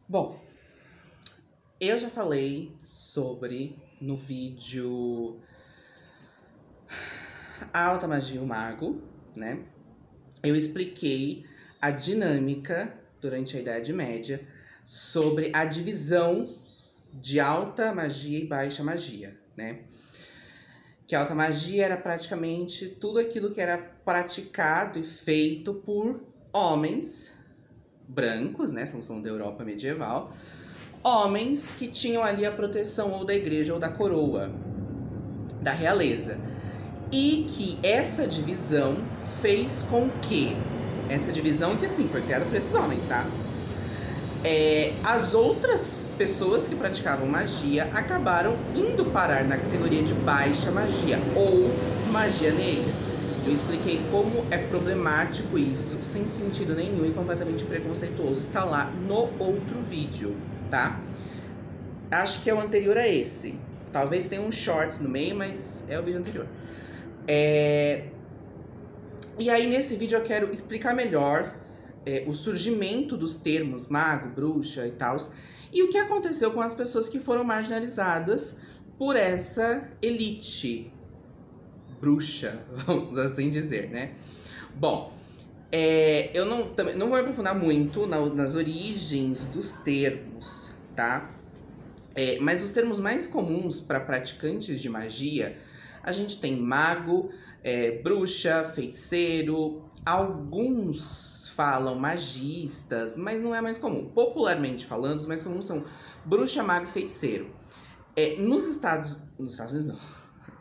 Bom, eu já falei no vídeo A Alta Magia e o Mago, né? Eu expliquei a dinâmica durante a Idade Média sobre a divisão de alta magia e baixa magia, né? Que a alta magia era praticamente tudo aquilo que era praticado e feito por homens brancos, né? Estamos falando da Europa medieval. Homens que tinham ali a proteção ou da igreja ou da coroa, da realeza. E que essa divisão fez com que... Essa divisão que, assim, foi criada por esses homens, tá? As outras pessoas que praticavam magia acabaram indo parar na categoria de baixa magia ou magia negra. Eu expliquei como é problemático isso, sem sentido nenhum e completamente preconceituoso. Está lá no outro vídeo, tá? Acho que é o anterior a esse. Talvez tenha um short no meio, mas é o vídeo anterior. E aí, nesse vídeo, eu quero explicar melhor o surgimento dos termos mago, bruxa e tal, e o que aconteceu com as pessoas que foram marginalizadas por essa elite bruxa, vamos assim dizer, né? Bom, eu não vou me aprofundar muito nas origens dos termos, tá? Mas os termos mais comuns para praticantes de magia, a gente tem mago, bruxa, feiticeiro, alguns falam magistas, mas não é mais comum. Popularmente falando, os mais comuns são bruxa, mago e feiticeiro. Nos Estados Unidos não,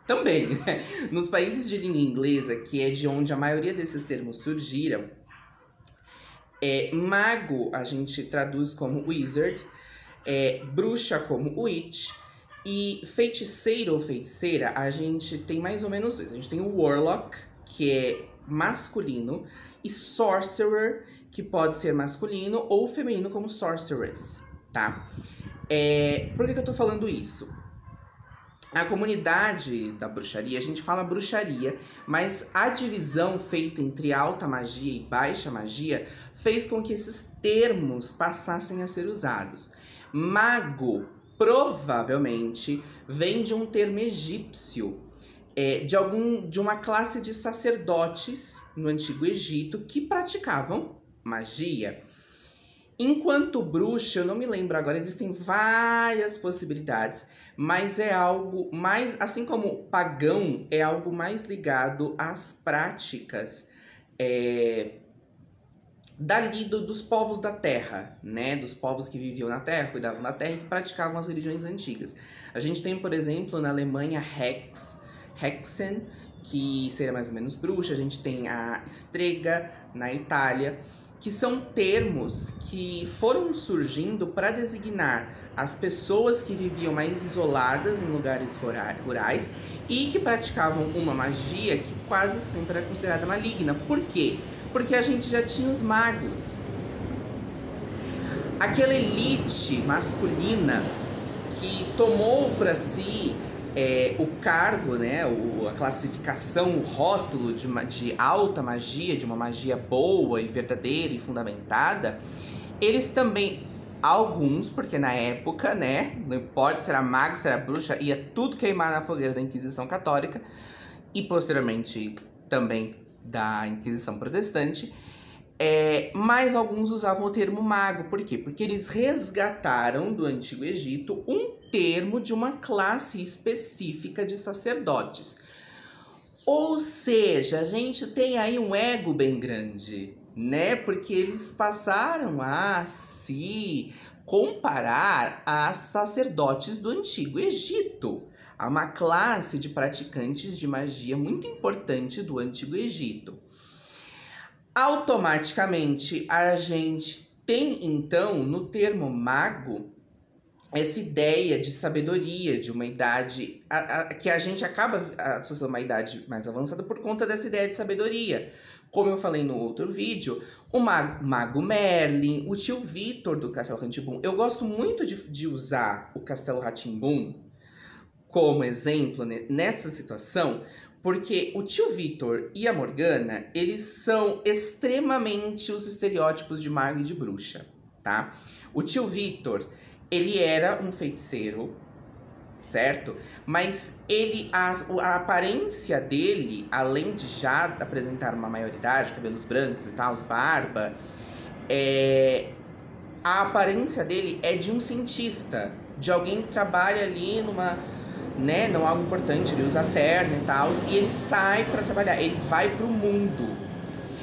também, né? Nos países de língua inglesa, que é de onde a maioria desses termos surgiram, mago a gente traduz como wizard, bruxa como witch, e feiticeiro ou feiticeira a gente tem mais ou menos dois. A gente tem o warlock, que é masculino, e sorcerer, que pode ser masculino ou feminino como sorceress, tá? Por que eu tô falando isso? A comunidade da bruxaria, a gente fala bruxaria, mas a divisão feita entre alta magia e baixa magia fez com que esses termos passassem a ser usados. Mago, provavelmente, vem de um termo egípcio, de uma classe de sacerdotes no Antigo Egito que praticavam magia. Enquanto bruxa, eu não me lembro agora, existem várias possibilidades, mas é algo mais, assim como pagão, é algo mais ligado às práticas dos povos da terra, né? Dos povos que viviam na terra, cuidavam da terra e que praticavam as religiões antigas. A gente tem, por exemplo, na Alemanha, Hexen, que seria mais ou menos bruxa. A gente tem a Strega na Itália, que são termos que foram surgindo para designar as pessoas que viviam mais isoladas em lugares rurais e que praticavam uma magia que quase sempre era considerada maligna. Por quê? Porque a gente já tinha os magos. Aquela elite masculina que tomou para si o cargo, né, a classificação, o rótulo de alta magia, de uma magia boa e verdadeira e fundamentada, eles também, alguns, porque na época, né, não importa se era mago, se era bruxa, ia tudo queimar na fogueira da Inquisição Católica e posteriormente também da Inquisição Protestante, mas alguns usavam o termo mago. Por quê? Porque eles resgataram do Antigo Egito um termo de uma classe específica de sacerdotes. Ou seja, a gente tem aí um ego bem grande, né? Porque eles passaram a se comparar a sacerdotes do Antigo Egito, a uma classe de praticantes de magia muito importante do Antigo Egito. Automaticamente, a gente tem, então, no termo mago, essa ideia de sabedoria, de uma idade que a gente acaba associando a uma idade mais avançada por conta dessa ideia de sabedoria. Como eu falei no outro vídeo, o mago Merlin, o tio Vitor do Castelo Rá-Tim-Bum. Eu gosto muito de usar o Castelo Rá-Tim-Bum como exemplo nessa situação, porque o tio Vitor e a Morgana, eles são extremamente os estereótipos de mago e de bruxa, tá? O tio Vitor, ele era um feiticeiro, certo? Mas a aparência dele, além de já apresentar uma maioridade, cabelos brancos e tal, barba, a aparência dele é de um cientista, de alguém que trabalha ali não algo importante, ele usa terno e tal, e ele sai para trabalhar, ele vai pro mundo.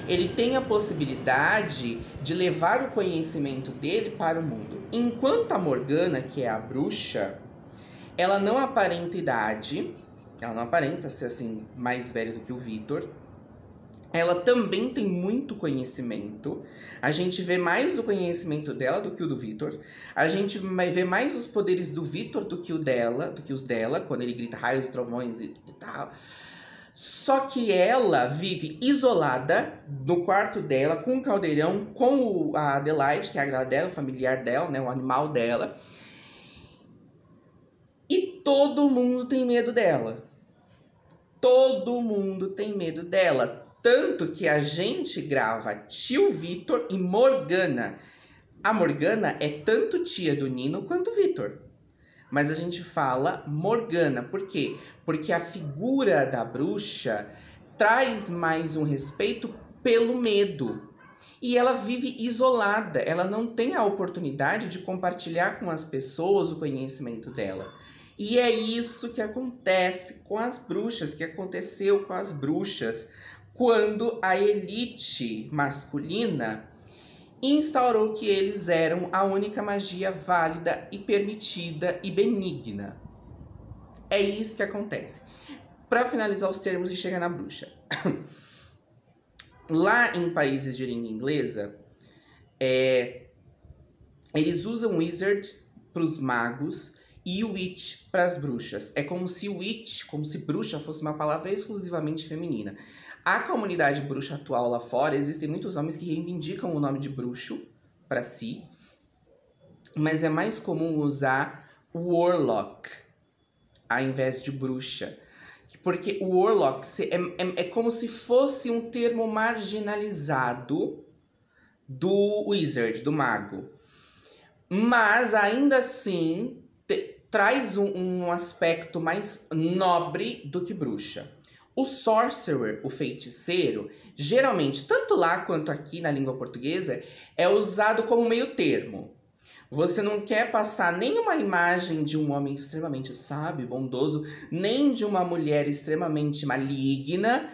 Ele tem a possibilidade de levar o conhecimento dele para o mundo. Enquanto a Morgana, que é a bruxa, ela não aparenta idade, ela não aparenta ser assim mais velha do que o Vitor. Ela também tem muito conhecimento. A gente vê mais o conhecimento dela do que o do Vitor. A gente vai ver mais os poderes do Vitor do que os dela, quando ele grita raios e trovões e tal. Só que ela vive isolada no quarto dela, com o caldeirão, com a Adelaide, que é a grada dela, o familiar dela, né, o animal dela. E todo mundo tem medo dela. Todo mundo tem medo dela. Tanto que a gente grava Tio Vitor e Morgana. A Morgana é tanto tia do Nino quanto o Vitor. Mas a gente fala Morgana. Por quê? Porque a figura da bruxa traz mais um respeito pelo medo. E ela vive isolada. Ela não tem a oportunidade de compartilhar com as pessoas o conhecimento dela. E é isso que acontece com as bruxas, que aconteceu com as bruxas quando a elite masculina instaurou que eles eram a única magia válida e permitida e benigna. É isso que acontece. Para finalizar os termos e chegar na bruxa. Lá em países de língua inglesa, eles usam wizard para os magos e witch para as bruxas. É como se witch, como se bruxa fosse uma palavra exclusivamente feminina. A comunidade bruxa atual lá fora, existem muitos homens que reivindicam o nome de bruxo para si, mas é mais comum usar warlock ao invés de bruxa. Porque o warlock é como se fosse um termo marginalizado do wizard, do mago. Mas ainda assim traz um aspecto mais nobre do que bruxa. O sorcerer, o feiticeiro, geralmente, tanto lá quanto aqui na língua portuguesa, é usado como meio termo. Você não quer passar nem uma imagem de um homem extremamente sábio, bondoso, nem de uma mulher extremamente maligna.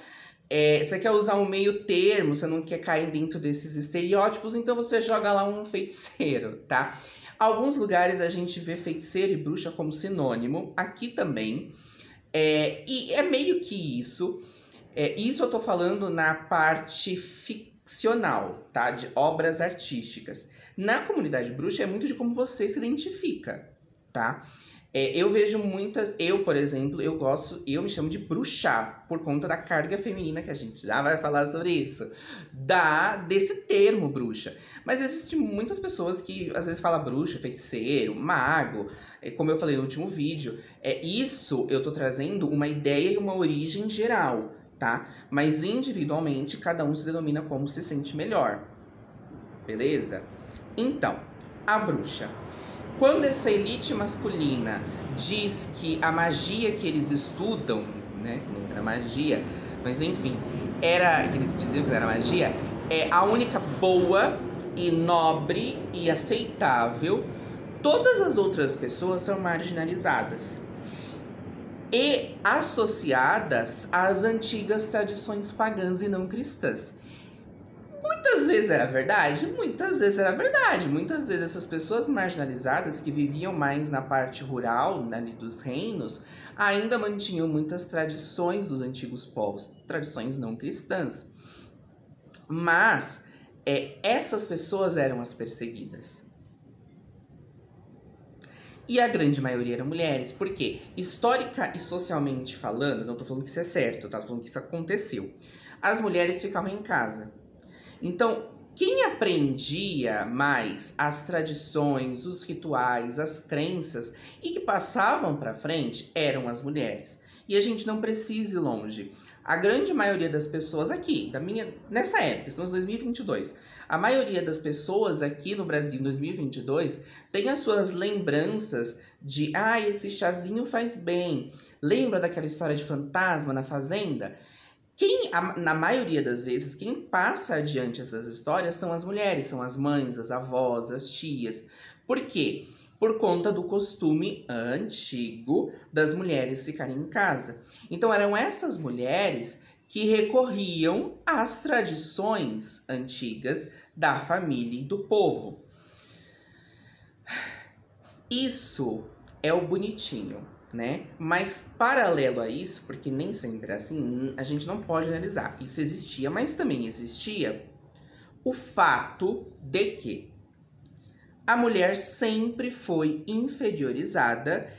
Você quer usar um meio termo, você não quer cair dentro desses estereótipos, então você joga lá um feiticeiro, tá? Alguns lugares a gente vê feiticeiro e bruxa como sinônimo, aqui também. E é meio que isso. Isso eu tô falando na parte ficcional, tá? De obras artísticas. Na comunidade bruxa é muito de como você se identifica, tá? Eu vejo muitas... Eu, por exemplo, eu me chamo de bruxa por conta da carga feminina, que a gente já vai falar sobre isso. Desse termo bruxa. Mas existem muitas pessoas que às vezes falam bruxa, feiticeiro, mago. Como eu falei no último vídeo. Isso eu tô trazendo uma ideia e uma origem geral, tá? Mas individualmente cada um se denomina como se sente melhor. Beleza? Então, a bruxa. Quando essa elite masculina diz que a magia que eles estudam, né, que não era magia, mas enfim, que eles diziam que não era magia, é a única boa e nobre e aceitável, todas as outras pessoas são marginalizadas e associadas às antigas tradições pagãs e não cristãs. Muitas vezes era verdade, muitas vezes era verdade. Muitas vezes essas pessoas marginalizadas que viviam mais na parte rural, ali dos reinos, ainda mantinham muitas tradições dos antigos povos, tradições não cristãs. Mas essas pessoas eram as perseguidas. E a grande maioria eram mulheres. Por quê? Histórica e socialmente falando, não tô falando que isso é certo, tá? Tô falando que isso aconteceu. As mulheres ficavam em casa. Então, quem aprendia mais as tradições, os rituais, as crenças e que passavam para frente eram as mulheres. E a gente não precisa ir longe. A grande maioria das pessoas aqui, nessa época, estamos em 2022, A maioria das pessoas aqui no Brasil em 2022 tem as suas lembranças de esse chazinho faz bem. Lembra daquela história de fantasma na fazenda? Na maioria das vezes, quem passa adiante essas histórias são as mulheres, são as mães, as avós, as tias. Por quê? Por conta do costume antigo das mulheres ficarem em casa. Então eram essas mulheres que recorriam às tradições antigas da família e do povo. Isso é o bonitinho, né? Mas paralelo a isso, porque nem sempre é assim, a gente não pode analisar. Isso existia, mas também existia o fato de que a mulher sempre foi inferiorizada,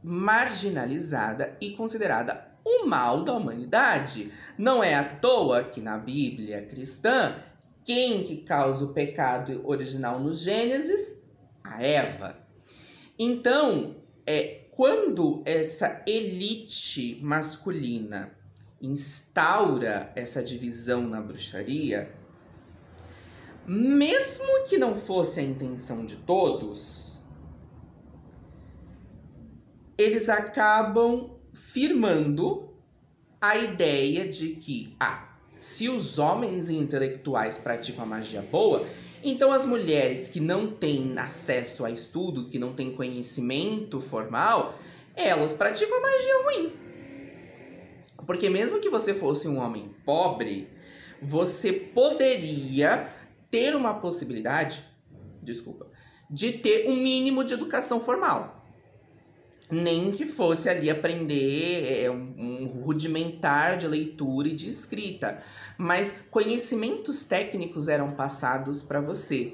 marginalizada e considerada o mal da humanidade. Não é à toa que na Bíblia cristã, quem que causa o pecado original no Gênesis? A Eva. Então, quando essa elite masculina instaura essa divisão na bruxaria, mesmo que não fosse a intenção de todos, eles acabam firmando a ideia de que, se os homens intelectuais praticam a magia boa, então as mulheres que não têm acesso a estudo, que não têm conhecimento formal, elas praticam a magia ruim. Porque mesmo que você fosse um homem pobre, você poderia ter uma possibilidade, de ter um mínimo de educação formal. Nem que fosse ali aprender um rudimentar de leitura e de escrita. Mas conhecimentos técnicos eram passados para você.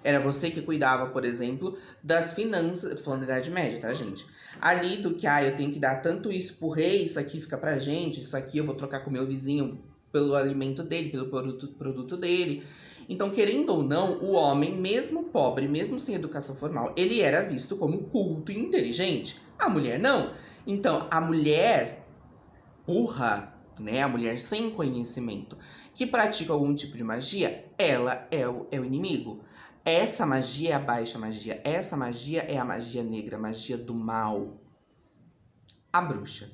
Era você que cuidava, por exemplo, das finanças, falando da Idade Média, tá, gente? Ali do que, eu tenho que dar tanto isso pro rei, isso aqui fica pra gente, isso aqui eu vou trocar com o meu vizinho pelo alimento dele, pelo produto dele. Então, querendo ou não, o homem, mesmo pobre, mesmo sem educação formal, ele era visto como culto e inteligente. A mulher não. Então, a mulher burra, né, a mulher sem conhecimento, que pratica algum tipo de magia, ela é o inimigo. Essa magia é a baixa magia. Essa magia é a magia negra, a magia do mal. A bruxa.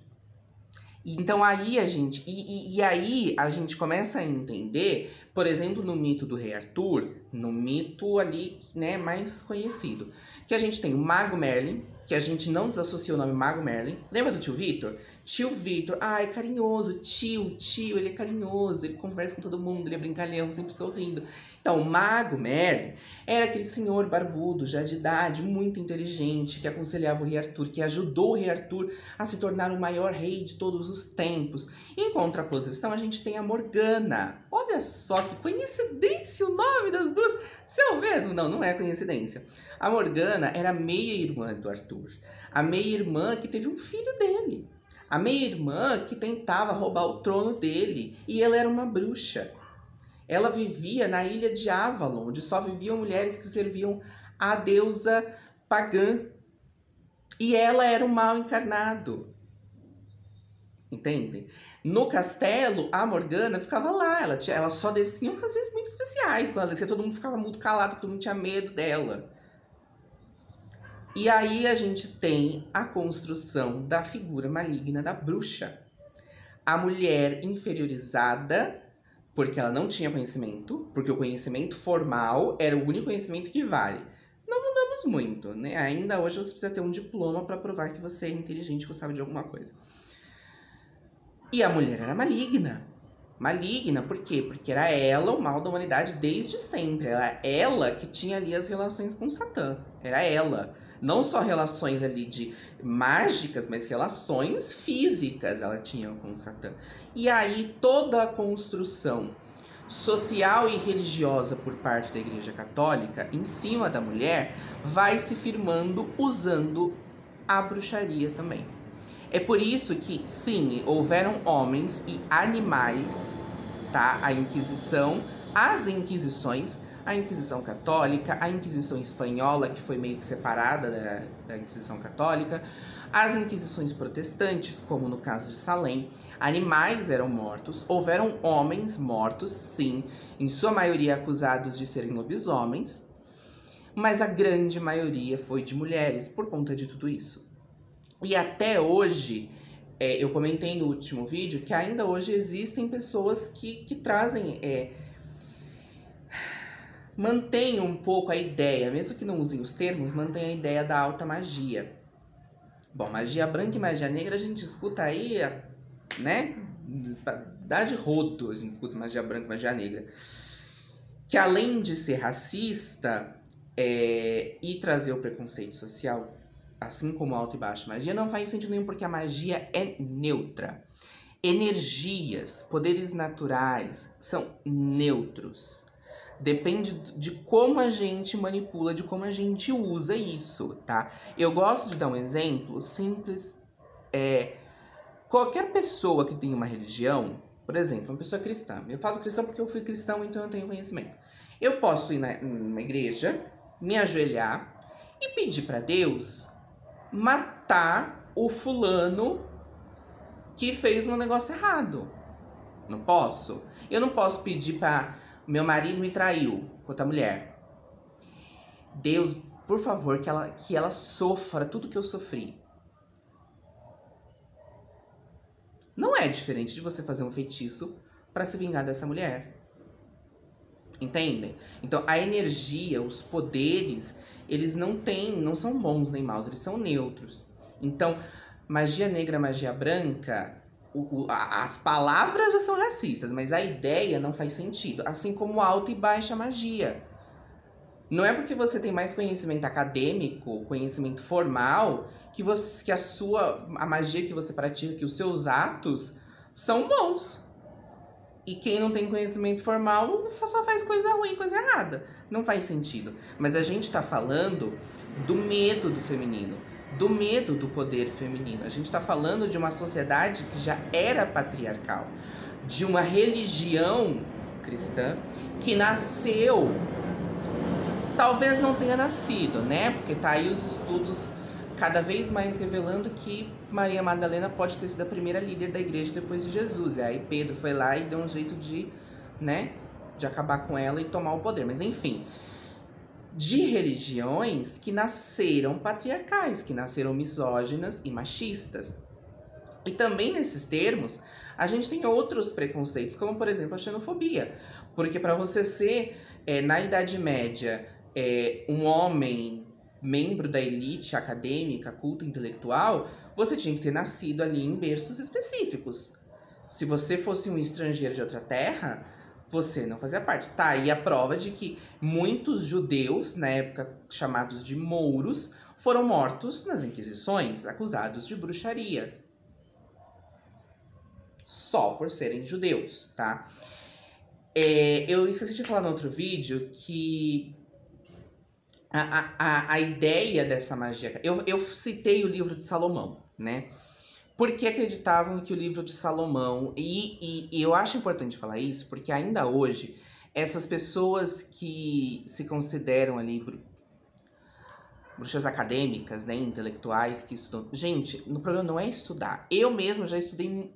Então aí a gente... aí a gente começa a entender, por exemplo, no mito do Rei Arthur, no mito ali, né, mais conhecido, que a gente tem o Mago Merlin, que a gente não desassocia o nome Mago Merlin. Lembra do tio Vitor? Tio Vitor, é carinhoso, tio, ele é carinhoso, ele conversa com todo mundo, ele é brincalhão, sempre sorrindo. Então, o Mago Merlin era aquele senhor barbudo, já de idade, muito inteligente, que aconselhava o Rei Arthur, que ajudou o Rei Arthur a se tornar o maior rei de todos os tempos. Em contraposição, a gente tem a Morgana. Olha só que coincidência o nome das duas. Seu mesmo? Não, não é coincidência. A Morgana era a meia-irmã do Arthur. A meia-irmã que teve um filho dele. A meia-irmã que tentava roubar o trono dele. E ela era uma bruxa. Ela vivia na ilha de Avalon, onde só viviam mulheres que serviam à deusa pagã. E ela era o mal encarnado. Entendem? No castelo, a Morgana ficava lá. Ela só descia em ocasiões muito especiais. Quando ela descia, todo mundo ficava muito calado, todo mundo tinha medo dela. E aí a gente tem a construção da figura maligna da bruxa. A mulher inferiorizada, porque ela não tinha conhecimento, porque o conhecimento formal era o único conhecimento que vale. Não mudamos muito, né? Ainda hoje você precisa ter um diploma para provar que você é inteligente, que sabe de alguma coisa. E a mulher era maligna. Maligna, por quê? Porque era ela o mal da humanidade desde sempre. Era ela que tinha ali as relações com Satã. Era ela. Não só relações ali de mágicas, mas relações físicas ela tinha com Satã. E aí toda a construção social e religiosa por parte da Igreja Católica em cima da mulher vai se firmando usando a bruxaria também. É por isso que, sim, houveram homens e animais, tá? A Inquisição, as Inquisições a Inquisição Católica, a Inquisição Espanhola, que foi meio que separada da Inquisição Católica, as Inquisições protestantes, como no caso de Salem. Animais eram mortos, houveram homens mortos, sim, em sua maioria acusados de serem lobisomens, mas a grande maioria foi de mulheres, por conta de tudo isso. E até hoje, eu comentei no último vídeo que ainda hoje existem pessoas que trazem, mantêm um pouco a ideia, mesmo que não usem os termos, mantém a ideia da alta magia. Bom, magia branca e magia negra a gente escuta aí, né? Dá de rodo, a gente escuta magia branca e magia negra. Que além de ser racista e trazer o preconceito social, assim como alta e baixa magia, não faz sentido nenhum porque a magia é neutra. Energias, poderes naturais são neutros. Depende de como a gente manipula, de como a gente usa isso, tá? Eu gosto de dar um exemplo simples. Qualquer pessoa que tem uma religião, por exemplo, uma pessoa cristã. Eu falo cristão porque eu fui cristão, então eu tenho conhecimento. Eu posso ir numa igreja, me ajoelhar e pedir para Deus matar o fulano que fez um negócio errado. Não posso? Eu não posso pedir para meu marido me traiu com outra mulher. Deus, por favor, que ela sofra tudo que eu sofri. Não é diferente de você fazer um feitiço para se vingar dessa mulher. Entendem? Então, a energia, os poderes, eles não são bons nem maus, eles são neutros. Então, magia negra, magia branca, as palavras já são racistas, mas a ideia não faz sentido. Assim como alta e baixa magia. Não é porque você tem mais conhecimento acadêmico, conhecimento formal, que a magia que você pratica, que os seus atos são bons. E quem não tem conhecimento formal só faz coisa ruim, coisa errada. Não faz sentido. Mas a gente tá falando do medo do feminino, do medo do poder feminino. A gente tá falando de uma sociedade que já era patriarcal, de uma religião cristã que nasceu, talvez não tenha nascido, né? Porque tá aí os estudos cada vez mais revelando que Maria Madalena pode ter sido a primeira líder da igreja depois de Jesus. E aí Pedro foi lá e deu um jeito de acabar com ela e tomar o poder. Mas enfim, de religiões que nasceram patriarcais, que nasceram misóginas e machistas. E também nesses termos, a gente tem outros preconceitos, como por exemplo a xenofobia. Porque para você ser, na Idade Média, um homem membro da elite acadêmica, culta, intelectual, você tinha que ter nascido ali em berços específicos. Se você fosse um estrangeiro de outra terra, você não fazia parte. Tá aí a prova de que muitos judeus, na época chamados de mouros, foram mortos nas Inquisições, acusados de bruxaria. Só por serem judeus, tá? Eu esqueci de falar no outro vídeo que a ideia dessa magia... Eu citei o livro de Salomão, né? Porque acreditavam que o livro de Salomão... E eu acho importante falar isso, porque ainda hoje, essas pessoas que se consideram ali bruxas acadêmicas, né, intelectuais, que estudam... Gente, o problema não é estudar. Eu mesmo já estudei...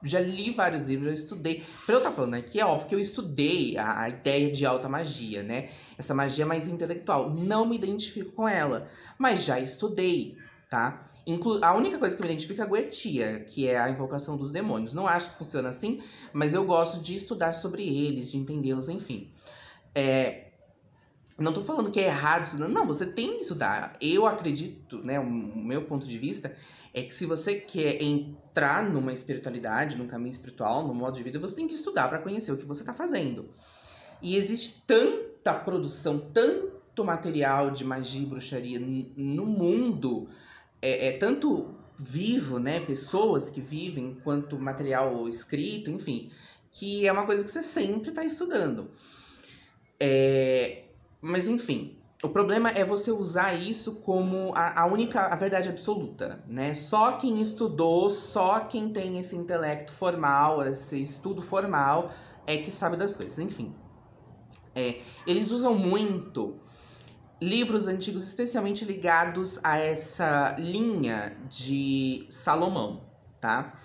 Já li vários livros, já estudei. Pra eu estar falando aqui, é óbvio que eu estudei a ideia de alta magia, né? Essa magia mais intelectual. Não me identifico com ela, mas já estudei, tá? A única coisa que me identifica é a Goetia, que é a invocação dos demônios. Não acho que funciona assim, mas eu gosto de estudar sobre eles, de entendê-los, enfim. Não tô falando que é errado estudar. Não, você tem que estudar. Eu acredito, né? O meu ponto de vista é que se você quer entrar numa espiritualidade, num caminho espiritual, num modo de vida, você tem que estudar para conhecer o que você tá fazendo. E existe tanta produção, tanto material de magia e bruxaria no mundo, tanto vivo, né? Pessoas que vivem, quanto material escrito, enfim, que é uma coisa que você sempre tá estudando. Mas enfim, o problema é você usar isso como a verdade absoluta, né? Só quem estudou, só quem tem esse intelecto formal, esse estudo formal, é que sabe das coisas, enfim. Eles usam muito livros antigos, especialmente ligados a essa linha de Salomão, tá?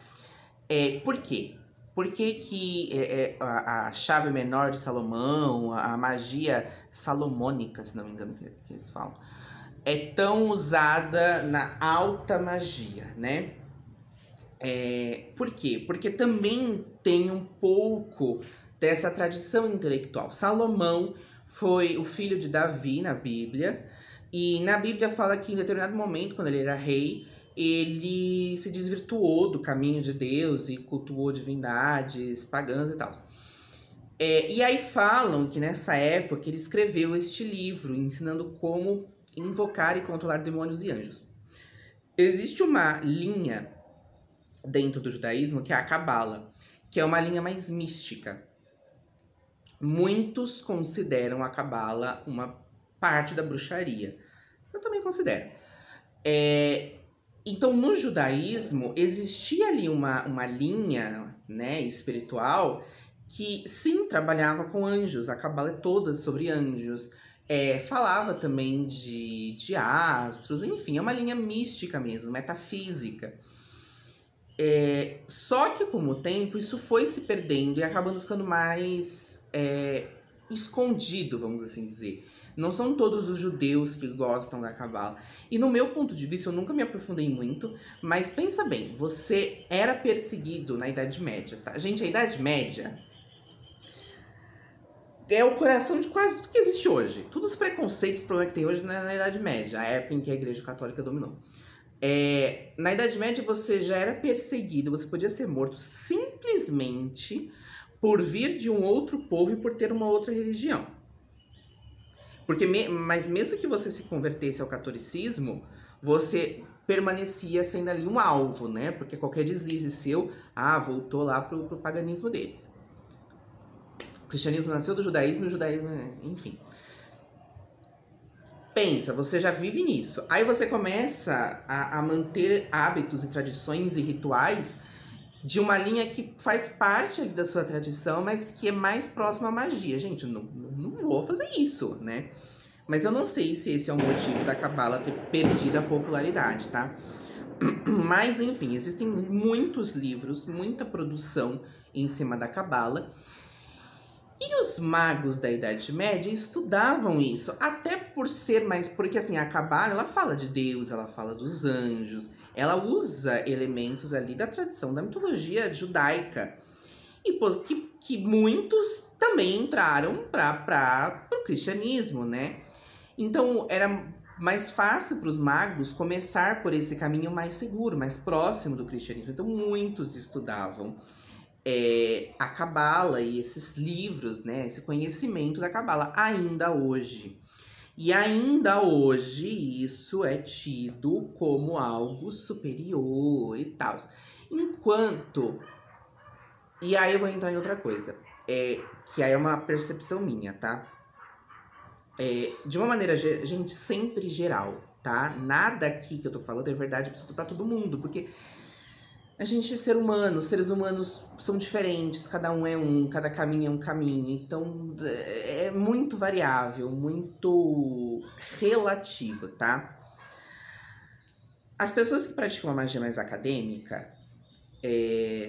Por quê? Por que que a chave menor de Salomão, a magia salomônica, se não me engano que eles falam, é tão usada na alta magia, né? Por quê? Porque também tem um pouco dessa tradição intelectual. Salomão foi o filho de Davi na Bíblia, e na Bíblia fala que em determinado momento, quando ele era rei, ele se desvirtuou do caminho de Deus e cultuou divindades pagãs e tal. E aí falam que nessa época ele escreveu este livro, ensinando como invocar e controlar demônios e anjos. Existe uma linha dentro do judaísmo que é a Cabala, que é uma linha mais mística. Muitos consideram a Cabala uma parte da bruxaria. Eu também considero. Então, no judaísmo, existia ali uma linha, né, espiritual que, sim, trabalhava com anjos. A Cabala é toda sobre anjos. Falava também de astros. Enfim, é uma linha mística mesmo, metafísica. Só que, com o tempo, isso foi se perdendo e acabando ficando mais escondido, vamos assim dizer. Não são todos os judeus que gostam da Cabala. E no meu ponto de vista, eu nunca me aprofundei muito, mas pensa bem, você era perseguido na Idade Média, tá? Gente, a Idade Média é o coração de quase tudo que existe hoje. Todos os preconceitos, problemas que tem hoje na Idade Média, a época em que a Igreja Católica dominou. Na Idade Média você já era perseguido, você podia ser morto simplesmente por vir de um outro povo e por ter uma outra religião. Mas mesmo que você se convertesse ao catolicismo, você permanecia sendo ali um alvo, né? Porque qualquer deslize seu, voltou lá pro paganismo deles. O cristianismo nasceu do judaísmo e o judaísmo, enfim. Pensa, você já vive nisso. Aí você começa a manter hábitos e tradições e rituais de uma linha que faz parte ali da sua tradição, mas que é mais próxima à magia. Gente, eu não vou fazer isso, né? Mas eu não sei se esse é o motivo da Cabala ter perdido a popularidade, tá? Mas, enfim, existem muitos livros, muita produção em cima da Cabala. E os magos da Idade Média estudavam isso, até por ser mais... Porque, assim, a Cabala, ela fala de Deus, ela fala dos anjos, ela usa elementos ali da tradição da mitologia judaica. E que muitos também entraram para o cristianismo, né? Então, era mais fácil para os magos começar por esse caminho mais seguro, mais próximo do cristianismo. Então, muitos estudavam a Cabala e esses livros, né, esse conhecimento da Cabala ainda hoje. E ainda hoje isso é tido como algo superior e tal. Enquanto... E aí eu vou entrar em outra coisa, que aí é uma percepção minha, tá? De uma maneira, gente, sempre geral, tá? Nada aqui que eu tô falando é verdade absoluta pra todo mundo, porque... A gente é ser humano, os seres humanos são diferentes, cada um é cada caminho é um caminho, então é muito variável, muito relativo, tá? As pessoas que praticam a magia mais acadêmica,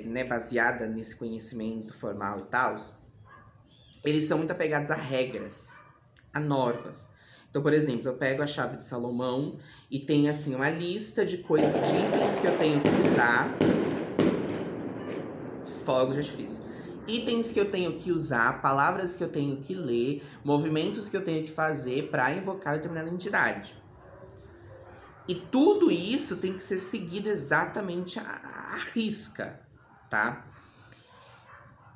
né, baseada nesse conhecimento formal e tal, eles são muito apegados a regras, a normas. Então, por exemplo, eu pego a chave de Salomão e tem, assim, uma lista de coisas, de itens que eu tenho que usar. Fogos de artifício. Itens que eu tenho que usar, palavras que eu tenho que ler, movimentos que eu tenho que fazer para invocar determinada entidade. E tudo isso tem que ser seguido exatamente à risca, tá?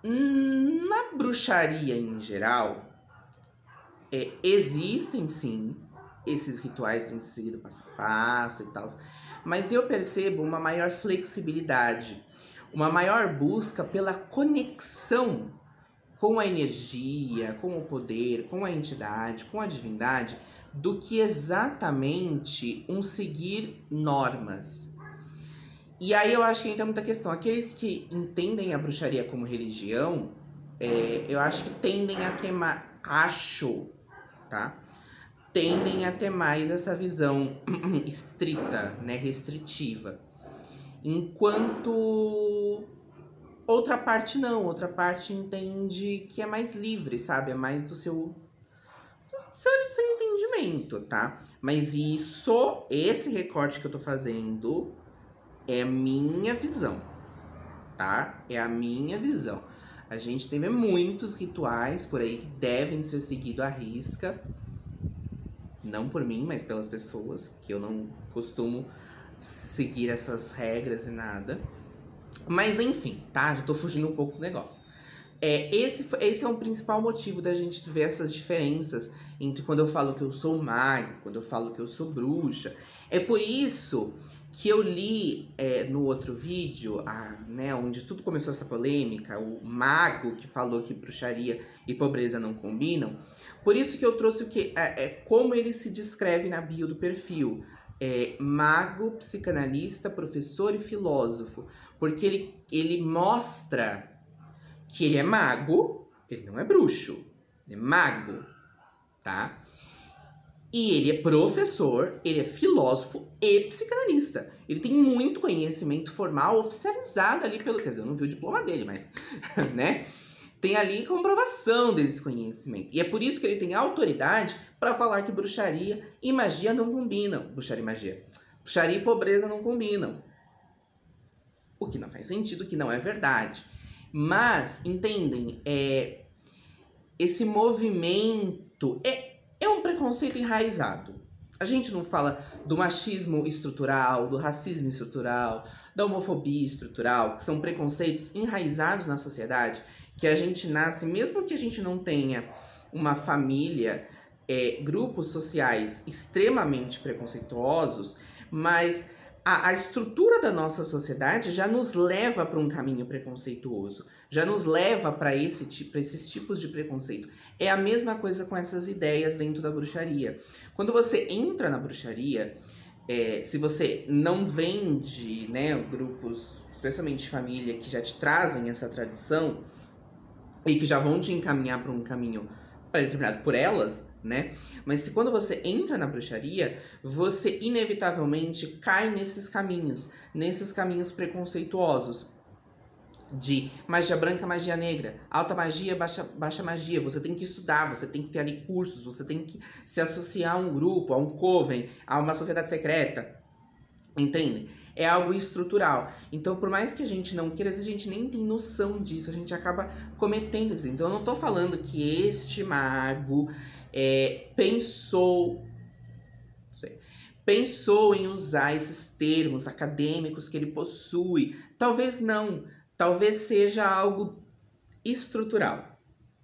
Na bruxaria em geral... existem sim esses rituais que têm que ser seguidos passo a passo e tal, mas eu percebo uma maior flexibilidade, uma maior busca pela conexão com a energia, com o poder, com a entidade, com a divindade, do que exatamente um seguir normas. E aí eu acho que entra muita questão. Aqueles que entendem a bruxaria como religião, eu acho que tendem a acho, tá? Tendem a ter mais essa visão estrita, né, restritiva. Enquanto outra parte não, outra parte entende que é mais livre, sabe? É mais do seu entendimento, tá? Mas esse recorte que eu tô fazendo é a minha visão, tá? É a minha visão. A gente tem muitos rituais por aí que devem ser seguidos à risca. Não por mim, mas pelas pessoas, que eu não costumo seguir essas regras e nada. Mas enfim, tá? Já tô fugindo um pouco do negócio. Esse é o principal motivo da gente ver essas diferenças entre quando eu falo que eu sou mago, quando eu falo que eu sou bruxa. É por isso que eu li no outro vídeo, né, onde tudo começou essa polêmica, o mago que falou que bruxaria e pobreza não combinam. Por isso que eu trouxe como ele se descreve na bio do perfil. Mago, psicanalista, professor e filósofo. Porque ele mostra que ele é mago, ele não é bruxo, ele é mago, tá? E ele é professor, ele é filósofo e psicanalista. Ele tem muito conhecimento formal oficializado ali pelo... Quer dizer, eu não vi o diploma dele, mas... né? Tem ali comprovação desse conhecimento. E é por isso que ele tem autoridade para falar que bruxaria e magia não combinam. Bruxaria e magia. Bruxaria e pobreza não combinam. O que não faz sentido, o que não é verdade. Mas, entendem, esse movimento é um preconceito enraizado. A gente não fala do machismo estrutural, do racismo estrutural, da homofobia estrutural, que são preconceitos enraizados na sociedade, que a gente nasce, mesmo que a gente não tenha uma família, grupos sociais extremamente preconceituosos, mas a estrutura da nossa sociedade já nos leva para um caminho preconceituoso, já nos leva para esses tipos de preconceito. É a mesma coisa com essas ideias dentro da bruxaria. Quando você entra na bruxaria, se você não vem de, né, grupos, especialmente de família, que já te trazem essa tradição e que já vão te encaminhar para um caminho pré-determinado por elas, né? Mas quando você entra na bruxaria, você inevitavelmente cai nesses caminhos preconceituosos de magia branca, magia negra, alta magia, baixa magia. Você tem que estudar, você tem que ter ali cursos, você tem que se associar a um grupo, a um coven, a uma sociedade secreta, entende? É algo estrutural. Então, por mais que a gente não queira, a gente nem tem noção disso, a gente acaba cometendo isso. Então, eu não tô falando que este mago pensou em usar esses termos acadêmicos que ele possui. Talvez não. Talvez seja algo estrutural,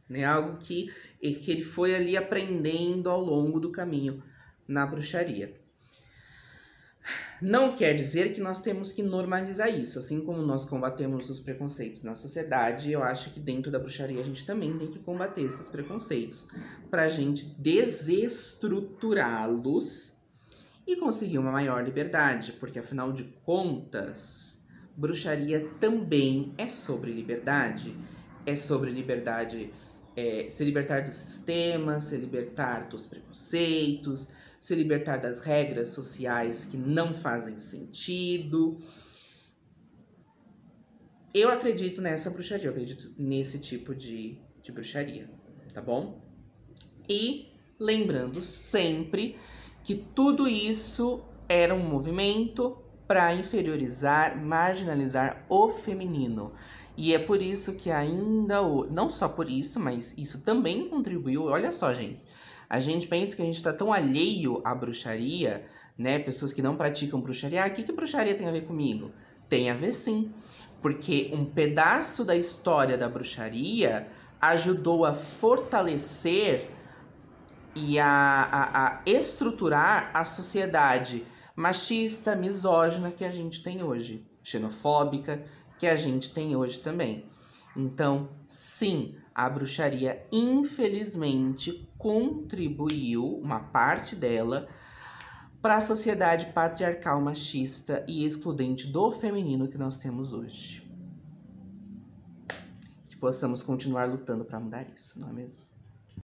né? Algo que ele foi ali aprendendo ao longo do caminho na bruxaria. Não quer dizer que nós temos que normalizar isso. Assim como nós combatemos os preconceitos na sociedade, eu acho que dentro da bruxaria a gente também tem que combater esses preconceitos pra gente desestruturá-los e conseguir uma maior liberdade, porque afinal de contas, bruxaria também é sobre liberdade. É sobre liberdade, se libertar do sistema, se libertar dos preconceitos, se libertar das regras sociais que não fazem sentido. Eu acredito nessa bruxaria, eu acredito nesse tipo de bruxaria, tá bom? E lembrando sempre que tudo isso era um movimento para inferiorizar, marginalizar o feminino. E é por isso que ainda, não só por isso, mas isso também contribuiu. Olha só, gente, a gente pensa que a gente tá tão alheio à bruxaria, né? Pessoas que não praticam bruxaria. O que bruxaria tem a ver comigo? Tem a ver sim, porque um pedaço da história da bruxaria ajudou a fortalecer e a estruturar a sociedade machista, misógina que a gente tem hoje, xenofóbica que a gente tem hoje também. Então, sim, a bruxaria, infelizmente, contribuiu, uma parte dela, para a sociedade patriarcal, machista e excludente do feminino que nós temos hoje. Que possamos continuar lutando para mudar isso, não é mesmo?